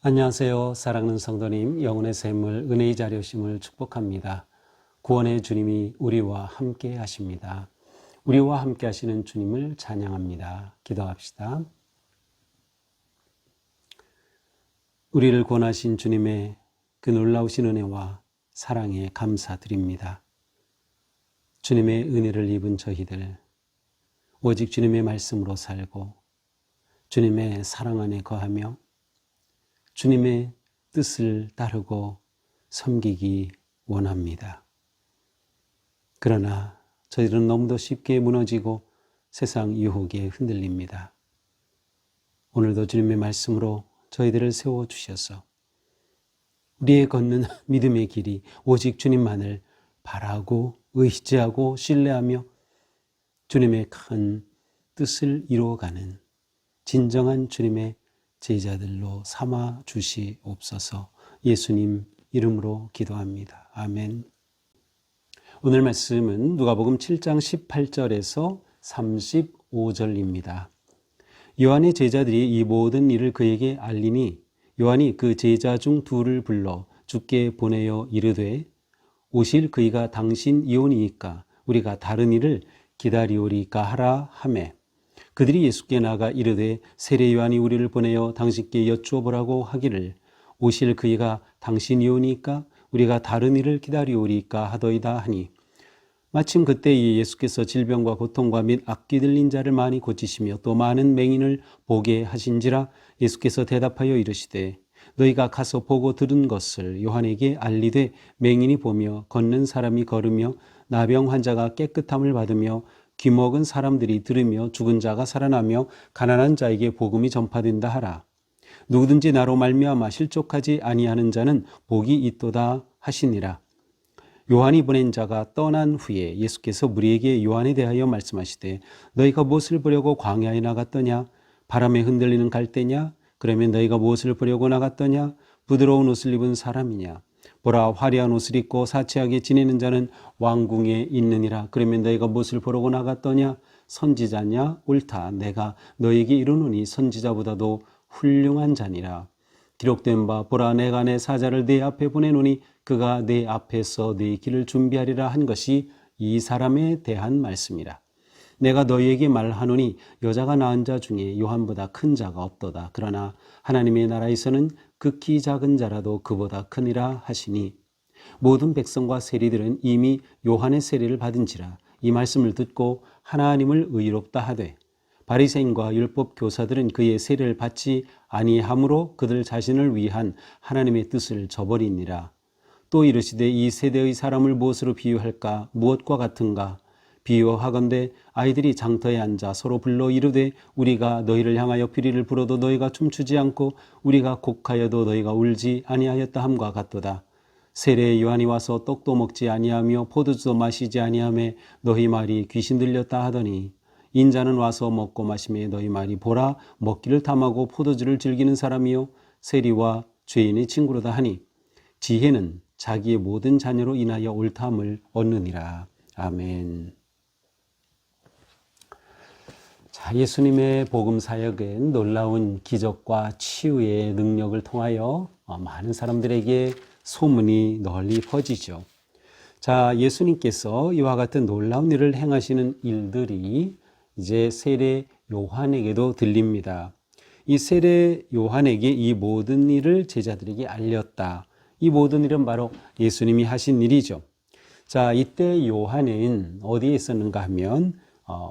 안녕하세요. 사랑하는 성도님, 영혼의 샘물, 은혜의 자료심을 축복합니다. 구원의 주님이 우리와 함께 하십니다. 우리와 함께 하시는 주님을 찬양합니다. 기도합시다. 우리를 구원하신 주님의 그 놀라우신 은혜와 사랑에 감사드립니다. 주님의 은혜를 입은 저희들, 오직 주님의 말씀으로 살고 주님의 사랑 안에 거하며 주님의 뜻을 따르고 섬기기 원합니다. 그러나 저희들은 너무도 쉽게 무너지고 세상 유혹에 흔들립니다. 오늘도 주님의 말씀으로 저희들을 세워주셔서 우리의 걷는 믿음의 길이 오직 주님만을 바라고 의지하고 신뢰하며 주님의 큰 뜻을 이루어가는 진정한 주님의 제자들로 삼아 주시옵소서. 예수님 이름으로 기도합니다. 아멘. 오늘 말씀은 누가복음 7장 18절에서 35절입니다. 요한의 제자들이 이 모든 일을 그에게 알리니 요한이 그 제자 중 둘을 불러 주께 보내어 이르되 오실 그이가 당신이오니이까 우리가 다른 일을 기다리오리까 하라 하매 그들이 예수께 나가 이르되 세례 요한이 우리를 보내어 당신께 여쭈어 보라고 하기를 오실 그이가 당신이오니까 우리가 다른 일을 기다리오리까 하더이다 하니 마침 그때에 예수께서 질병과 고통과 및 악귀 들린 자를 많이 고치시며 또 많은 맹인을 보게 하신지라 예수께서 대답하여 이르시되 너희가 가서 보고 들은 것을 요한에게 알리되 맹인이 보며 걷는 사람이 걸으며 나병 환자가 깨끗함을 받으며 귀먹은 사람들이 들으며 죽은 자가 살아나며 가난한 자에게 복음이 전파된다 하라. 누구든지 나로 말미암아 실족하지 아니하는 자는 복이 있도다 하시니라. 요한이 보낸 자가 떠난 후에 예수께서 무리에게 요한에 대하여 말씀하시되 너희가 무엇을 보려고 광야에 나갔더냐? 바람에 흔들리는 갈대냐? 그러면 너희가 무엇을 보려고 나갔더냐? 부드러운 옷을 입은 사람이냐? 보라, 화려한 옷을 입고 사치하게 지내는 자는 왕궁에 있느니라. 그러면 너희가 무엇을 보려고 나갔더냐? 선지자냐? 옳다. 내가 너희에게 이르노니 선지자보다도 훌륭한 자니라. 기록된 바 보라, 내가 내 사자를 네 앞에 보내노니 그가 네 앞에서 네 길을 준비하리라 한 것이 이 사람에 대한 말씀이라. 내가 너희에게 말하노니 여자가 낳은 자 중에 요한보다 큰 자가 없도다. 그러나 하나님의 나라에서는 극히 작은 자라도 그보다 크니라 하시니 모든 백성과 세리들은 이미 요한의 세례를 받은지라. 이 말씀을 듣고 하나님을 의롭다 하되 바리새인과 율법 교사들은 그의 세례를 받지 아니함으로 그들 자신을 위한 하나님의 뜻을 저버리니라. 또 이르시되 이 세대의 사람을 무엇으로 비유할까? 무엇과 같은가? 비유하건대 아이들이 장터에 앉아 서로 불러 이르되 우리가 너희를 향하여 피리를 불어도 너희가 춤추지 않고 우리가 곡하여도 너희가 울지 아니하였다 함과 같도다. 세례 요한이 와서 떡도 먹지 아니하며 포도주도 마시지 아니하며 너희 말이 귀신 들렸다 하더니 인자는 와서 먹고 마시며 너희 말이 보라 먹기를 탐하고 포도주를 즐기는 사람이요 세리와 죄인의 친구로다 하니 지혜는 자기의 모든 자녀로 인하여 옳다함을 얻느니라. 아멘. 자, 예수님의 복음 사역은 놀라운 기적과 치유의 능력을 통하여 많은 사람들에게 소문이 널리 퍼지죠. 자, 예수님께서 이와 같은 놀라운 일을 행하시는 일들이 이제 세례 요한에게도 들립니다. 이 세례 요한에게 이 모든 일을 제자들에게 알렸다. 이 모든 일은 바로 예수님이 하신 일이죠. 자, 이때 요한은 어디에 있었는가 하면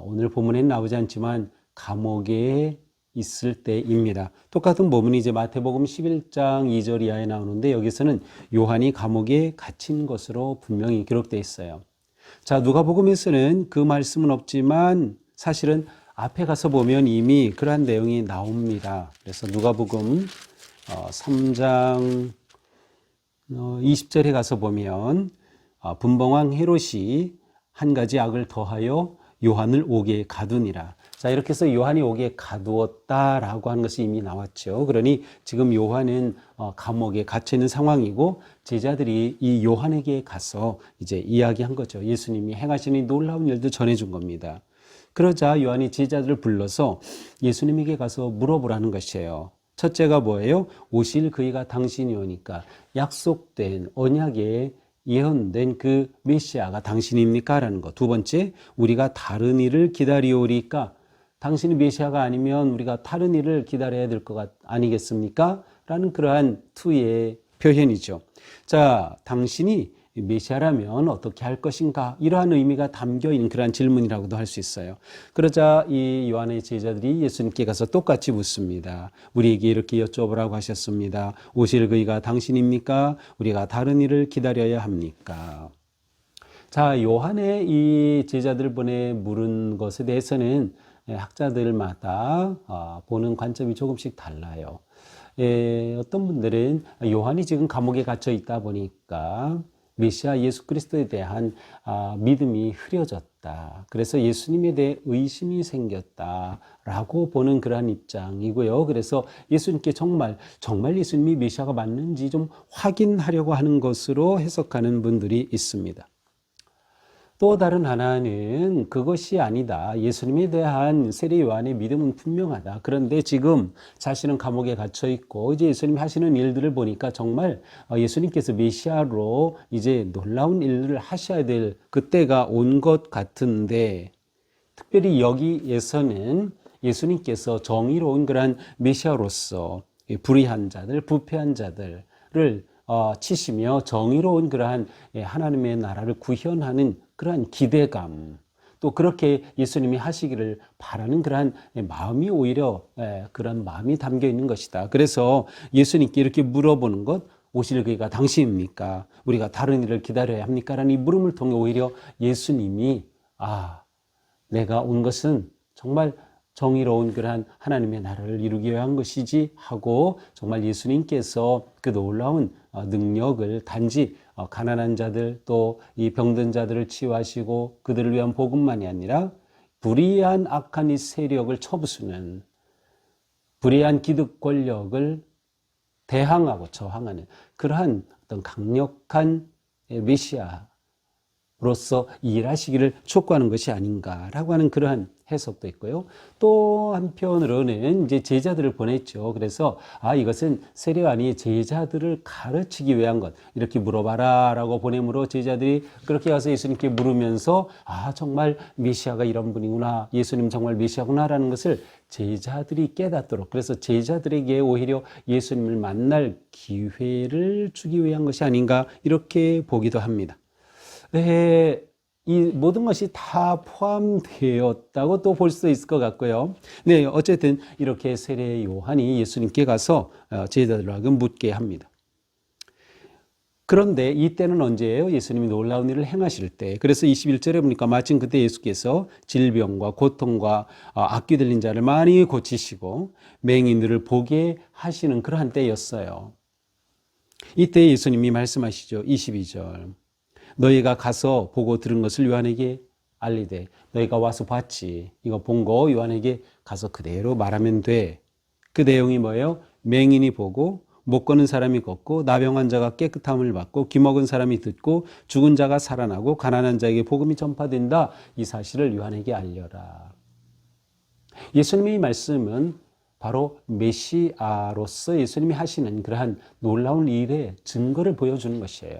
오늘 본문에는 나오지 않지만 감옥에 있을 때입니다. 똑같은 부분이 이제 마태복음 11장 2절 이하에 나오는데 여기서는 요한이 감옥에 갇힌 것으로 분명히 기록되어 있어요. 자, 누가복음에서는 그 말씀은 없지만 사실은 앞에 가서 보면 이미 그러한 내용이 나옵니다. 그래서 누가복음 3장 20절에 가서 보면 분봉왕 헤롯이 한 가지 악을 더하여 요한을 옥에 가두니라. 자, 이렇게 해서 요한이 옥에 가두었다라고 하는 것이 이미 나왔죠. 그러니 지금 요한은 감옥에 갇혀 있는 상황이고 제자들이 이 요한에게 가서 이제 이야기한 거죠. 예수님이 행하시는 놀라운 일도 전해준 겁니다. 그러자 요한이 제자들을 불러서 예수님에게 가서 물어보라는 것이에요. 첫째가 뭐예요? 오실 그이가 당신이 오니까 약속된 언약에 예언된 그 메시아가 당신입니까? 라는 것. 두 번째, 우리가 다른 일을 기다리오리까? 당신이 메시아가 아니면 우리가 다른 일을 기다려야 될 것 아니겠습니까? 라는 그러한 투의 표현이죠. 자, 당신이 메시아라면 어떻게 할 것인가? 이러한 의미가 담겨 있는 그러한 질문이라고도 할 수 있어요. 그러자 이 요한의 제자들이 예수님께 가서 똑같이 묻습니다. 우리에게 이렇게 여쭤보라고 하셨습니다. 오실 그이가 당신입니까? 우리가 다른 일을 기다려야 합니까? 자, 요한의 이 제자들 보내 물은 것에 대해서는 학자들마다 보는 관점이 조금씩 달라요. 어떤 분들은 요한이 지금 감옥에 갇혀 있다 보니까 메시아 예수 그리스도에 대한 믿음이 흐려졌다. 그래서 예수님에 대해 의심이 생겼다라고 보는 그러한 입장이고요. 그래서 예수님께 정말 예수님이 메시아가 맞는지 좀 확인하려고 하는 것으로 해석하는 분들이 있습니다. 또 다른 하나는 그것이 아니다. 예수님에 대한 세례 요한의 믿음은 분명하다. 그런데 지금 자신은 감옥에 갇혀 있고 이제 예수님이 하시는 일들을 보니까 정말 예수님께서 메시아로 이제 놀라운 일을 하셔야 될 그때가 온 것 같은데, 특별히 여기에서는 예수님께서 정의로운 그러한 메시아로서 불의한 자들, 부패한 자들을 치시며 정의로운 그러한 하나님의 나라를 구현하는 그러한 기대감, 또 그렇게 예수님이 하시기를 바라는 그러한 마음이 오히려 그런 마음이 담겨 있는 것이다. 그래서 예수님께 이렇게 물어보는 것, 오실 그이가 당신입니까? 우리가 다른 일을 기다려야 합니까? 라는 이 물음을 통해 오히려 예수님이 내가 온 것은 정말 정의로운 그러한 하나님의 나라를 이루기 위한 것이지 하고 정말 예수님께서 그 놀라운 능력을 단지 가난한 자들 또 이 병든 자들을 치유하시고 그들을 위한 복음만이 아니라 불의한 악한 이 세력을 쳐부수는 불의한 기득 권력을 대항하고 저항하는 그러한 어떤 강력한 메시아로서 일하시기를 촉구하는 것이 아닌가라고 하는 그러한 해석도 있고요. 또 한편으로는 이제 제자들을 보냈죠. 그래서 이것은 세례 요한이 제자들을 가르치기 위한 것, 이렇게 물어봐라라고 보내므로 제자들이 그렇게 가서 예수님께 물으면서 정말 메시아가 이런 분이구나, 예수님 정말 메시아구나라는 것을 제자들이 깨닫도록, 그래서 제자들에게 오히려 예수님을 만날 기회를 주기 위한 것이 아닌가 이렇게 보기도 합니다. 이 모든 것이 다 포함되었다고 또 볼 수 있을 것 같고요. 네, 어쨌든 이렇게 세례 요한이 예수님께 가서 제자들하고 묻게 합니다. 그런데 이때는 언제예요? 예수님이 놀라운 일을 행하실 때. 그래서 21절에 보니까 마침 그때 예수께서 질병과 고통과 악귀 들린 자를 많이 고치시고 맹인들을 보게 하시는 그러한 때였어요. 이때 예수님이 말씀하시죠. 22절. 너희가 가서 보고 들은 것을 요한에게 알리되, 너희가 와서 봤지, 이거 본 거 요한에게 가서 그대로 말하면 돼. 그 내용이 뭐예요? 맹인이 보고, 못 걷는 사람이 걷고, 나병한 자가 깨끗함을 받고, 귀먹은 사람이 듣고, 죽은 자가 살아나고, 가난한 자에게 복음이 전파된다. 이 사실을 요한에게 알려라. 예수님의 말씀은 바로 메시아로서 예수님이 하시는 그러한 놀라운 일의 증거를 보여주는 것이에요.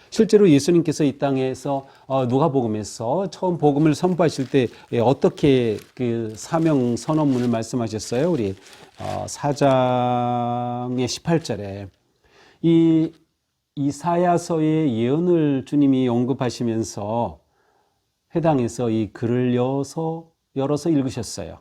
실제로 예수님께서 이 땅에서 누가복음에서 처음 복음을 선포하실 때 어떻게 그 사명 선언문을 말씀하셨어요? 우리 4장의 18절에 이 이사야서의 예언을 주님이 언급하시면서 회당에서 이 글을 열어서 읽으셨어요.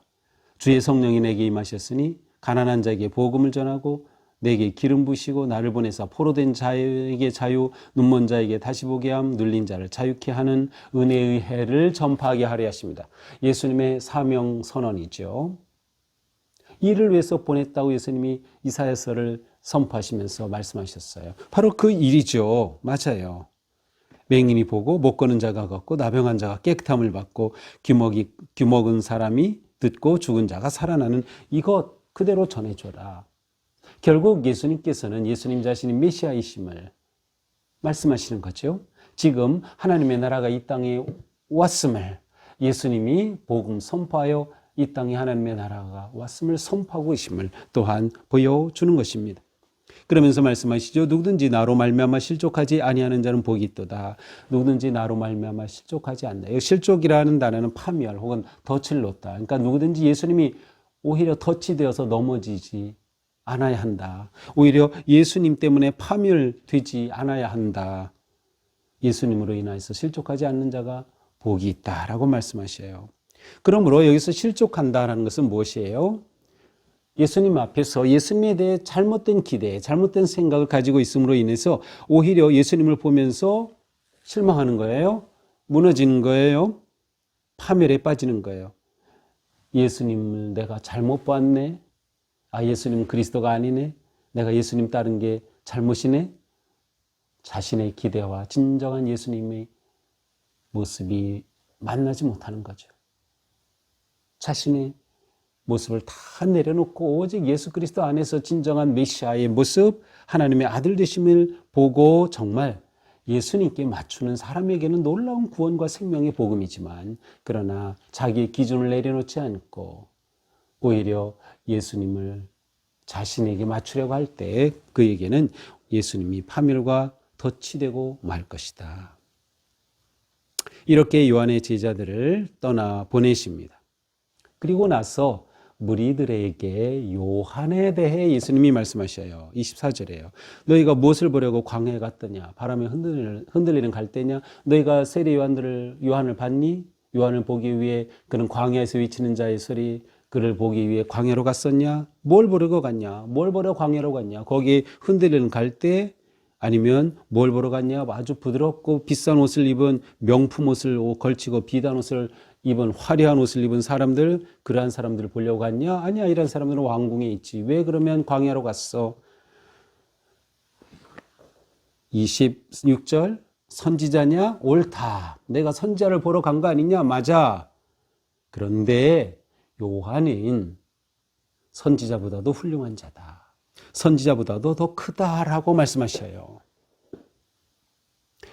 주의 성령이 내게 임하셨으니 가난한 자에게 복음을 전하고 내게 기름 부시고 나를 보내사 포로된 자에게 자유, 눈먼 자에게 다시 보게 함, 눌린 자를 자유케 하는 은혜의 해를 전파하게 하려 하십니다. 예수님의 사명 선언이죠. 이를 위해서 보냈다고 예수님이 이사야서를 선포하시면서 말씀하셨어요. 바로 그 일이죠. 맞아요. 맹인이 보고 못 걷는 자가 걷고 나병한 자가 깨끗함을 받고 귀먹은 사람이 듣고 죽은 자가 살아나는 이것 그대로 전해줘라. 결국 예수님께서는 예수님 자신이 메시아이심을 말씀하시는 거죠. 지금 하나님의 나라가 이 땅에 왔음을 예수님이 복음 선포하여 이 땅에 하나님의 나라가 왔음을 선포하고 계심을 또한 보여주는 것입니다. 그러면서 말씀하시죠. 누구든지 나로 말미암아 실족하지 아니하는 자는 복이 있도다. 누구든지 나로 말미암아 실족하지 않는다. 실족이라는 단어는 파멸 혹은 덫을 놓다. 그러니까 누구든지 예수님이 오히려 덫이 되어서 넘어지지 않아야 한다. 오히려 예수님 때문에 파멸되지 않아야 한다. 예수님으로 인하여서 실족하지 않는 자가 복이 있다라고 말씀하셔요. 그러므로 여기서 실족한다라는 것은 무엇이에요? 예수님 앞에서 예수님에 대해 잘못된 기대, 잘못된 생각을 가지고 있음으로 인해서 오히려 예수님을 보면서 실망하는 거예요. 무너지는 거예요. 파멸에 빠지는 거예요. 예수님을 내가 잘못 봤네. 아, 예수님 그리스도가 아니네. 내가 예수님 따른 게 잘못이네. 자신의 기대와 진정한 예수님의 모습이 만나지 못하는 거죠. 자신의 모습을 다 내려놓고 오직 예수 그리스도 안에서 진정한 메시아의 모습, 하나님의 아들 되심을 보고 정말 예수님께 맞추는 사람에게는 놀라운 구원과 생명의 복음이지만 그러나 자기의 기준을 내려놓지 않고 오히려 예수님을 자신에게 맞추려고 할 때 그에게는 예수님이 파멸과 덫이 되고 말 것이다. 이렇게 요한의 제자들을 떠나 보내십니다. 그리고 나서 무리들에게 요한에 대해 예수님이 말씀하셔요. 24절에요. 너희가 무엇을 보려고 광야에 갔더냐? 바람에 흔들리는 갈대냐? 너희가 세례 요한을 봤니? 요한을 보기 위해 그는 광야에서 외치는 자의 소리 그를 보기 위해 광야로 갔었냐? 뭘 보려고 갔냐? 뭘 보러 광야로 갔냐? 거기에 흔들리는 갈대 아니면 뭘 보러 갔냐? 아주 부드럽고 비싼 옷을 입은 명품 옷을 걸치고 비단 옷을 입은 화려한 옷을 입은 사람들, 그러한 사람들을 보려고 갔냐? 아니야, 이런 사람들은 왕궁에 있지. 왜 그러면 광야로 갔어? 26절 선지자냐? 옳다. 내가 선지자를 보러 간 거 아니냐? 맞아. 그런데 요한은 선지자보다도 훌륭한 자다. 선지자보다도 더 크다라고 말씀하셔요.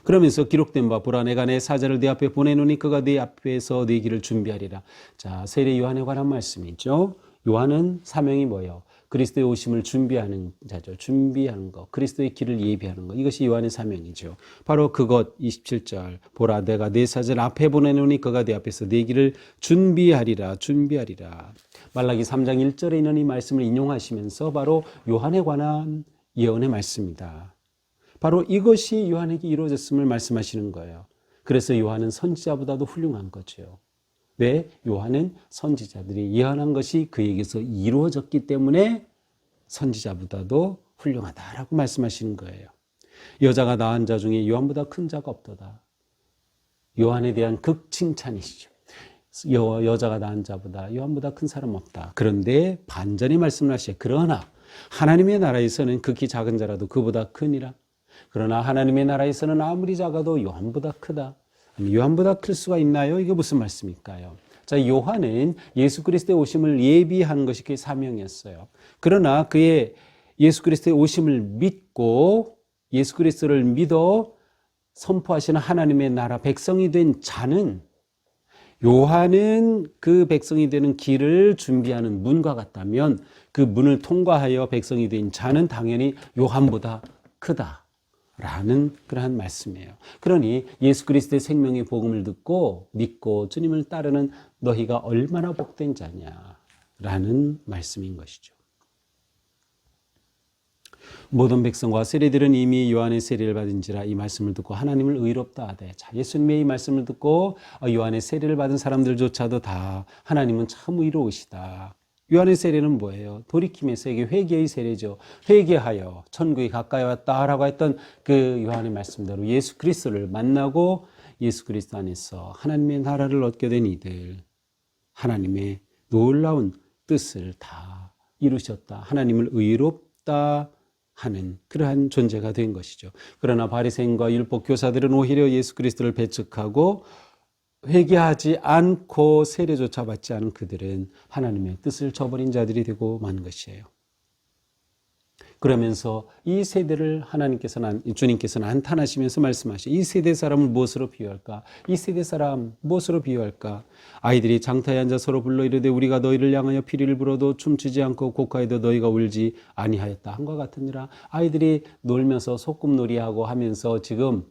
그러면서 기록된 바 보라 내가 내 사자를 네 앞에 보내노니 그가 네 앞에서 네 길을 준비하리라. 자, 세례 요한에 관한 말씀이죠. 요한은 사명이 뭐예요? 그리스도의 오심을 준비하는 자죠. 준비하는 것, 그리스도의 길을 예비하는 것. 이것이 요한의 사명이죠. 바로 그것 27절 보라 내가 네 사자를 앞에 보내노니 그가 네 앞에서 네 길을 준비하리라. 준비하리라. 말라기 3장 1절에 있는 이 말씀을 인용하시면서 바로 요한에 관한 예언의 말씀입니다. 바로 이것이 요한에게 이루어졌음을 말씀하시는 거예요. 그래서 요한은 선지자보다도 훌륭한 거죠. 왜? 요한은 선지자들이 예언한 것이 그에게서 이루어졌기 때문에 선지자보다도 훌륭하다라고 말씀하시는 거예요. 여자가 낳은 자 중에 요한보다 큰 자가 없도다. 요한에 대한 극칭찬이시죠. 여자가 낳은 자보다 요한보다 큰 사람 없다. 그런데 반전의 말씀을 하시죠. 그러나 하나님의 나라에서는 극히 작은 자라도 그보다 크니라. 그러나 하나님의 나라에서는 아무리 작아도 요한보다 크다. 요한보다 클 수가 있나요? 이게 무슨 말씀일까요? 자, 요한은 예수 그리스도의 오심을 예비하는 것이 그의 사명이었어요. 그러나 그의 예수 그리스도의 오심을 믿고 예수 그리스도를 믿어 선포하시는 하나님의 나라 백성이 된 자는 요한은 그 백성이 되는 길을 준비하는 문과 같다면 그 문을 통과하여 백성이 된 자는 당연히 요한보다 크다. 라는 그러한 말씀이에요. 그러니 예수 그리스도의 생명의 복음을 듣고 믿고 주님을 따르는 너희가 얼마나 복된 자냐라는 말씀인 것이죠. 모든 백성과 세리들은 이미 요한의 세례를 받은지라 이 말씀을 듣고 하나님을 의롭다 하되 자, 예수님의 이 말씀을 듣고 요한의 세례를 받은 사람들조차도 다 하나님은 참 의로우시다. 요한의 세례는 뭐예요? 돌이킴의 세계, 회개의 세례죠. 회개하여 천국이 가까이 왔다라고 했던 그 요한의 말씀대로 예수 그리스도를 만나고 예수 그리스도 안에서 하나님의 나라를 얻게 된 이들, 하나님의 놀라운 뜻을 다 이루셨다. 하나님을 의롭다 하는 그러한 존재가 된 것이죠. 그러나 바리새인과 율법 교사들은 오히려 예수 그리스도를 배척하고 회개하지 않고 세례조차 받지 않은 그들은 하나님의 뜻을 저버린 자들이 되고 만 것이에요. 그러면서 이 세대를 주님께서는 한탄하시면서 말씀하시죠. 이 세대 사람을 무엇으로 비유할까? 이 세대 사람 무엇으로 비유할까? 아이들이 장터에 앉아 서로 불러 이르되 우리가 너희를 향하여 피리를 불어도 춤추지 않고 곡하여도 너희가 울지 아니하였다 한과 같으니라. 아이들이 놀면서 소꿉놀이하고 하면서 지금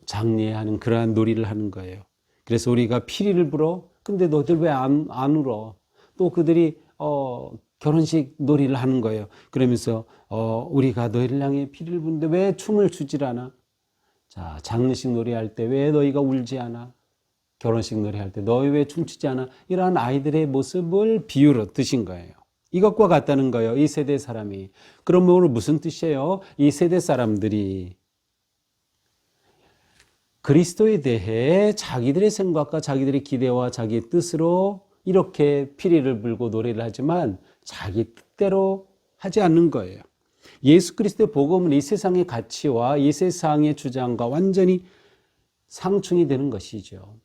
장례하는 그러한 놀이를 하는 거예요. 그래서 우리가 피리를 불어? 근데 너희들 왜 안 울어? 또 그들이 결혼식 놀이를 하는 거예요. 그러면서 우리가 너희를 향해 피리를 부는데 왜 춤을 추질 않아? 자, 장례식 놀이할 때 왜 너희가 울지 않아? 결혼식 놀이할 때 너희 왜 춤추지 않아? 이러한 아이들의 모습을 비유로 드신 거예요. 이것과 같다는 거예요. 이 세대 사람이. 그럼 오늘 무슨 뜻이에요? 이 세대 사람들이 그리스도에 대해 자기들의 생각과 자기들의 기대와 자기의 뜻으로 이렇게 피리를 불고 노래를 하지만 자기 뜻대로 하지 않는 거예요. 예수 그리스도의 복음은 이 세상의 가치와 이 세상의 주장과 완전히 상충이 되는 것이죠.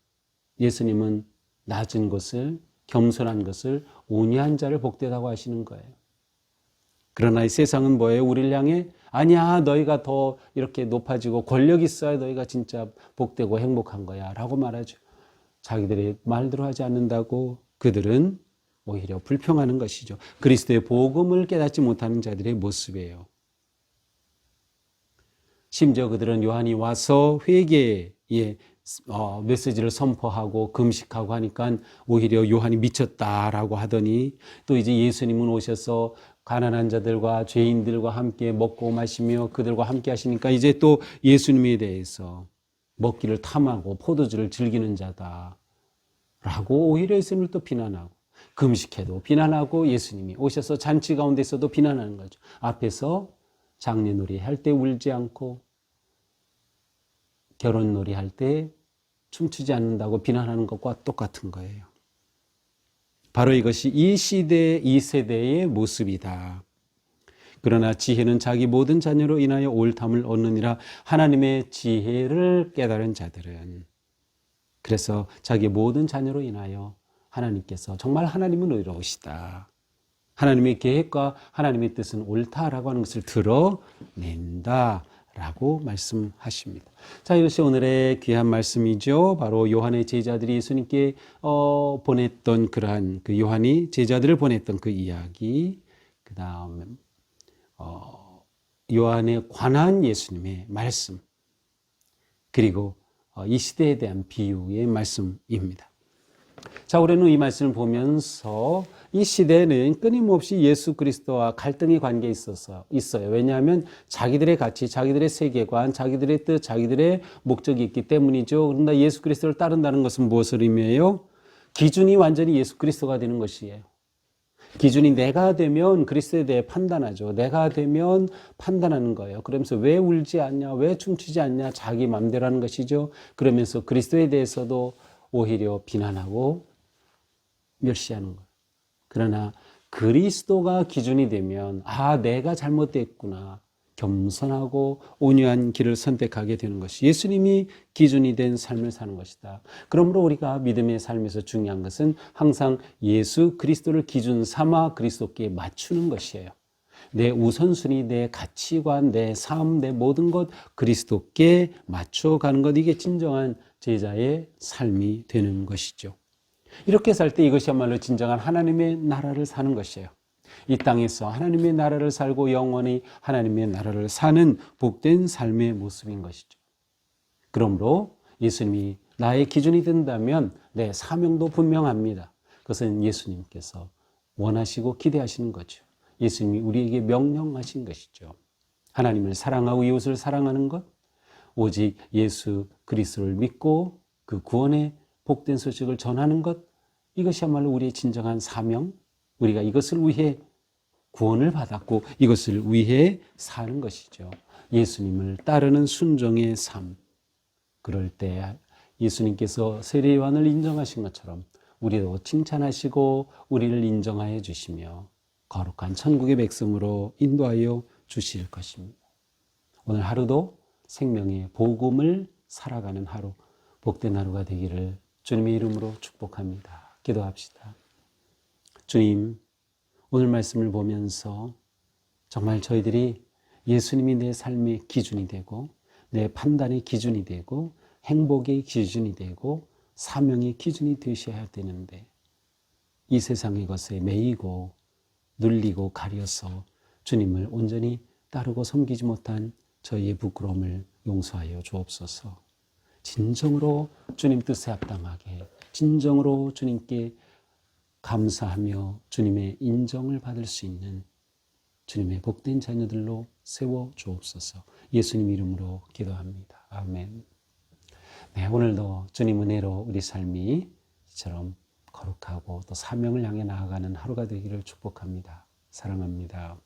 예수님은 낮은 것을, 겸손한 것을, 온유한 자를 복되다고 하시는 거예요. 그러나 이 세상은 뭐예요? 우리를 향해 아니야, 너희가 더 이렇게 높아지고 권력 있어야 너희가 진짜 복되고 행복한 거야 라고 말하죠. 자기들의 말대로 하지 않는다고 그들은 오히려 불평하는 것이죠. 그리스도의 복음을 깨닫지 못하는 자들의 모습이에요. 심지어 그들은 요한이 와서 회개의 메시지를 선포하고 금식하고 하니까 오히려 요한이 미쳤다라고 하더니 또 이제 예수님은 오셔서 가난한 자들과 죄인들과 함께 먹고 마시며 그들과 함께 하시니까 이제 또 예수님에 대해서 먹기를 탐하고 포도주를 즐기는 자다 라고 오히려 예수님을 또 비난하고 금식해도 비난하고 예수님이 오셔서 잔치 가운데서도 비난하는 거죠. 앞에서 장례놀이 할 때 울지 않고 결혼놀이 할 때 춤추지 않는다고 비난하는 것과 똑같은 거예요. 바로 이것이 이 시대, 이 세대의 모습이다. 그러나 지혜는 자기 모든 자녀로 인하여 옳담을 얻느니라. 하나님의 지혜를 깨달은 자들은 그래서 자기 모든 자녀로 인하여 하나님께서 정말 하나님은 의로우시다. 하나님의 계획과 하나님의 뜻은 옳다라고 하는 것을 드러낸다. 라고 말씀하십니다. 자, 이것이 오늘의 귀한 말씀이죠. 바로 요한의 제자들이 예수님께 보냈던 그러한 그 요한이 제자들을 보냈던 그 이야기, 그 다음에 요한에 관한 예수님의 말씀, 그리고 이 시대에 대한 비유의 말씀입니다. 자, 우리는 이 말씀을 보면서 이 시대는 끊임없이 예수 그리스도와 갈등의 관계에 있어요. 왜냐하면 자기들의 가치, 자기들의 세계관, 자기들의 뜻, 자기들의 목적이 있기 때문이죠. 그런데 예수 그리스도를 따른다는 것은 무엇을 의미해요? 기준이 완전히 예수 그리스도가 되는 것이에요. 기준이 내가 되면 그리스도에 대해 판단하죠. 내가 되면 판단하는 거예요. 그러면서 왜 울지 않냐, 왜 춤추지 않냐, 자기 마음대로 하는 것이죠. 그러면서 그리스도에 대해서도 오히려 비난하고 멸시하는 거예요. 그러나 그리스도가 기준이 되면 내가 잘못됐구나. 겸손하고 온유한 길을 선택하게 되는 것이 예수님이 기준이 된 삶을 사는 것이다. 그러므로 우리가 믿음의 삶에서 중요한 것은 항상 예수 그리스도를 기준 삼아 그리스도께 맞추는 것이에요. 내 우선순위, 내 가치관, 내 삶, 내 모든 것 그리스도께 맞춰가는 것, 이게 진정한 제자의 삶이 되는 것이죠. 이렇게 살 때 이것이야말로 진정한 하나님의 나라를 사는 것이에요. 이 땅에서 하나님의 나라를 살고 영원히 하나님의 나라를 사는 복된 삶의 모습인 것이죠. 그러므로 예수님이 나의 기준이 된다면 내 사명도 분명합니다. 그것은 예수님께서 원하시고 기대하시는 거죠. 예수님이 우리에게 명령하신 것이죠. 하나님을 사랑하고 이웃을 사랑하는 것, 오직 예수 그리스도를 믿고 그 구원의 복된 소식을 전하는 것, 이것이야말로 우리의 진정한 사명, 우리가 이것을 위해 구원을 받았고 이것을 위해 사는 것이죠. 예수님을 따르는 순종의 삶. 그럴 때 예수님께서 세례 요한을 인정하신 것처럼 우리도 칭찬하시고 우리를 인정하여 주시며 거룩한 천국의 백성으로 인도하여 주실 것입니다. 오늘 하루도 생명의 복음을 살아가는 하루, 복된 하루가 되기를 주님의 이름으로 축복합니다. 기도합시다. 주님, 오늘 말씀을 보면서 정말 저희들이 예수님이 내 삶의 기준이 되고 내 판단의 기준이 되고 행복의 기준이 되고 사명의 기준이 되셔야 되는데 이 세상의 것에 매이고 눌리고 가려서 주님을 온전히 따르고 섬기지 못한 저희의 부끄러움을 용서하여 주옵소서. 진정으로 주님 뜻에 합당하게 진정으로 주님께 감사하며 주님의 인정을 받을 수 있는 주님의 복된 자녀들로 세워 주옵소서. 예수님 이름으로 기도합니다. 아멘. 네, 오늘도 주님 은혜로 우리 삶이 이처럼 거룩하고 또 사명을 향해 나아가는 하루가 되기를 축복합니다. 사랑합니다.